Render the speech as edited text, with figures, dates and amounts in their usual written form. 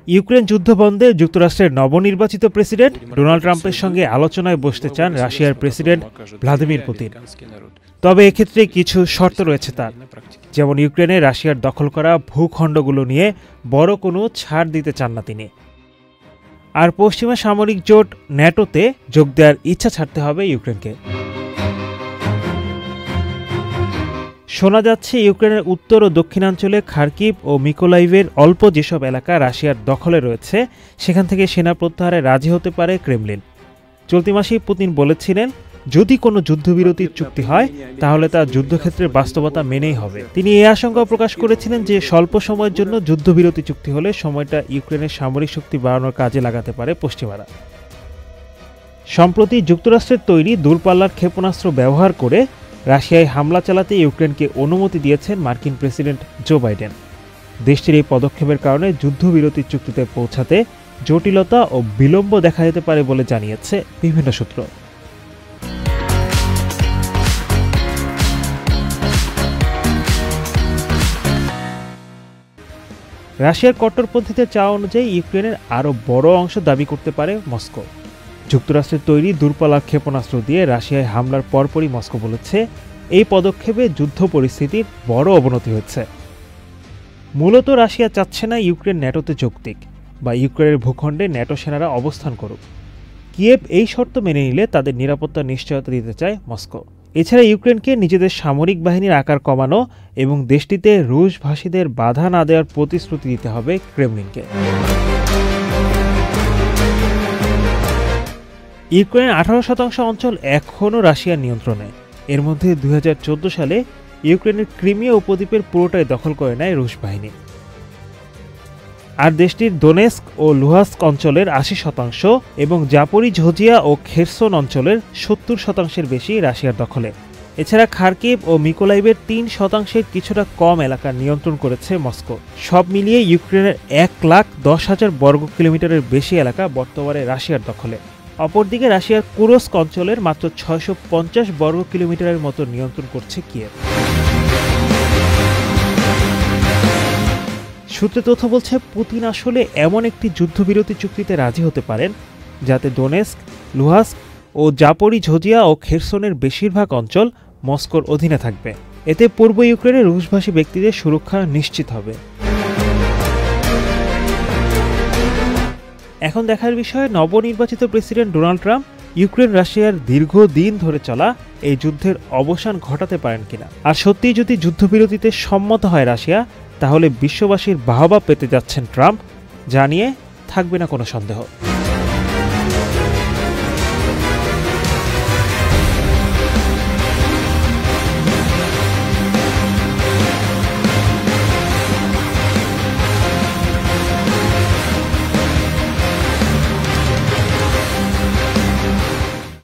Ukraine যুদ্ধ বন্ধে যুক্তরাষ্ট্রের নবনির্বাচিত প্রেসিডেন্ট ডোনাল্ড ট্রাম্পের সঙ্গে আলোচনায় বসতে চান রাশিয়ার প্রেসিডেন্ট ভ্লাদিমির পুতিন। তবে এক্ষেত্রে কিছু শর্ত রয়েছে তার, যেমন ইউক্রেনে রাশিয়ার দখল করা ভূখণ্ডগুলো নিয়ে বড় কোনো ছাড় দিতে চান না তিনি। আর পশ্চিমা সামরিক জোট ন্যাটোতে যোগ দেওয়ার ইচ্ছা ছাড়তে হবে ইউক্রেনকে। শোনা যাচ্ছে ইউক্রেনের উত্তর ও দক্ষিণাঞ্চলে খার্কিভ ও মিকোলাইভের অল্প যেসব এলাকা রাশিয়ার দখলে রয়েছে সেখান থেকে সেনা প্রত্যাহারে রাজি হতে পারে ক্রেমলিন। চলতি মাসেই পুতিন বলেছিলেন, যদি কোনো যুদ্ধবিরতির চুক্তি হয় তাহলে তা যুদ্ধক্ষেত্রের বাস্তবতা মেনেই হবে। তিনি এই আশঙ্কা প্রকাশ করেছিলেন যে স্বল্প সময়ের জন্য যুদ্ধবিরতি চুক্তি হলে সময়টা ইউক্রেনের সামরিক শক্তি বাড়ানোর কাজে লাগাতে পারে পশ্চিমারা। সম্প্রতি যুক্তরাষ্ট্রের তৈরি দূরপাল্লার ক্ষেপণাস্ত্র ব্যবহার করে রাশিয়ায় হামলা চালাতে ইউক্রেনকে অনুমতি দিয়েছেন মার্কিন প্রেসিডেন্ট জো বাইডেন। দেশটির এই পদক্ষেপের কারণে যুদ্ধবিরতির চুক্তিতে পৌঁছাতে জটিলতা ও বিলম্ব দেখা যেতে পারে বলে জানিয়েছে বিভিন্ন সূত্র। রাশিয়ার কট্টরপন্থীদের চাওয়া অনুযায়ী ইউক্রেনের আরও বড় অংশ দাবি করতে পারে মস্কো। যুক্তরাষ্ট্রের তৈরি দূরপাল্লার ক্ষেপণাস্ত্র দিয়ে রাশিয়ায় হামলার পরপরই মস্কো বলেছে, এই পদক্ষেপে যুদ্ধ পরিস্থিতির বড় অবনতি হচ্ছে। মূলত রাশিয়া চাচ্ছে না ইউক্রেন ন্যাটোতে যোগ দিক বা ইউক্রেনের ভূখণ্ডে ন্যাটো সেনারা অবস্থান করুক। কিয়েভ এই শর্ত মেনে নিলে তাদের নিরাপত্তার নিশ্চয়তা দিতে চায় মস্কো। এছাড়া ইউক্রেনকে নিজেদের সামরিক বাহিনীর আকার কমানো এবং দেশটিতে রুশভাষীদের বাধা না দেওয়ার প্রতিশ্রুতি দিতে হবে ক্রেমলিনকে। ইউক্রেনের 18% অঞ্চল এখনও রাশিয়ার নিয়ন্ত্রণে। এর মধ্যে 2014 সালে ইউক্রেনের ক্রিমিয়া উপদ্বীপের পুরোটাই দখল করে নেয় রুশ বাহিনী। আর দেশটির দোনেস্ক ও লুহান্স্ক অঞ্চলের 80% এবং জাপোরিঝিয়া ও খেরসন অঞ্চলের 70% বেশি রাশিয়ার দখলে। এছাড়া খার্কিভ ও মিকোলাইভের 3% কিছুটা কম এলাকা নিয়ন্ত্রণ করেছে মস্কো। সব মিলিয়ে ইউক্রেনের 1,10,000 বর্গ কিলোমিটারের বেশি এলাকা বর্তমানে রাশিয়ার দখলে। অপরদিকে রাশিয়ার কুরস্ক অঞ্চলের মাত্র 650 বর্গ কিলোমিটারের মতো নিয়ন্ত্রণ করছে কিয়েভ। সূত্রে তথ্য বলছে, পুতিন আসলে এমন একটি যুদ্ধবিরতি চুক্তিতে রাজি হতে পারেন যাতে দোনেস্ক, লুহান্স্ক ও জাপোরিঝিয়া ও খেরসনের বেশিরভাগ অঞ্চল মস্কোর অধীনে থাকবে। এতে পূর্ব ইউক্রেনের রুশভাষী ব্যক্তিদের সুরক্ষা নিশ্চিত হবে। এখন দেখার বিষয়, নবনির্বাচিত প্রেসিডেন্ট ডোনাল্ড ট্রাম্প ইউক্রেন রাশিয়ার দীর্ঘদিন ধরে চলা এই যুদ্ধের অবসান ঘটাতে পারেন কিনা। আর সত্যিই যদি যুদ্ধবিরতিতে সম্মত হয় রাশিয়া, তাহলে বিশ্ববাসীর বাহবা পেতে যাচ্ছেন ট্রাম্প, যা নিয়ে থাকবে না কোনো সন্দেহ।